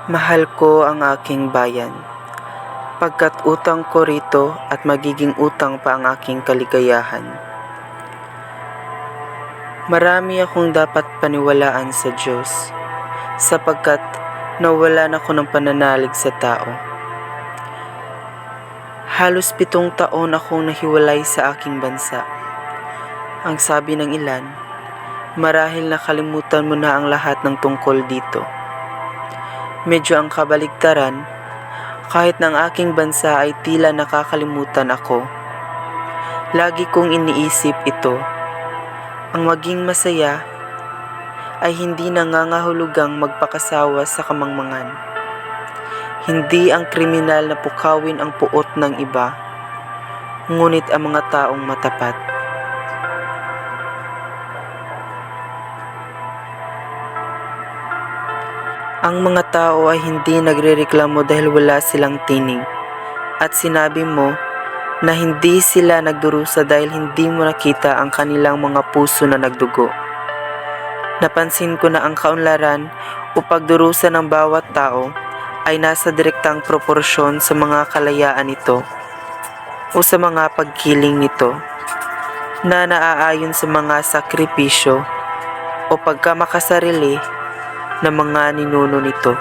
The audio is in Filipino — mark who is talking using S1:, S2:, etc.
S1: Mahal ko ang aking bayan, pagkat utang ko rito at magiging utang pa ang aking kaligayahan. Marami akong dapat paniwalaan sa Diyos, sapagkat nawalan ako ng pananalig sa tao. Halos 7 taon akong nahiwalay sa aking bansa. Ang sabi ng ilan, marahil nakalimutan mo na ang lahat ng tungkol dito. Medyo ang kabaligtaran, kahit ng aking bansa ay tila nakakalimutan ako. Lagi kong iniisip ito, ang maging masaya ay hindi nangangahulugang magpakasawa sa kamangmangan. Hindi ang kriminal na pukawin ang puot ng iba, ngunit ang mga taong matapat. Ang mga tao ay hindi nagrereklamo dahil wala silang tinig, at sinabi mo na hindi sila nagdurusa dahil hindi mo nakita ang kanilang mga puso na nagdugo. Napansin ko na ang kaunlaran o pagdurusa ng bawat tao ay nasa direktang proporsyon sa mga kalayaan nito o sa mga pagkiling nito na naaayon sa mga sakripisyo o pagkamakasarili ng mga ninuno nito.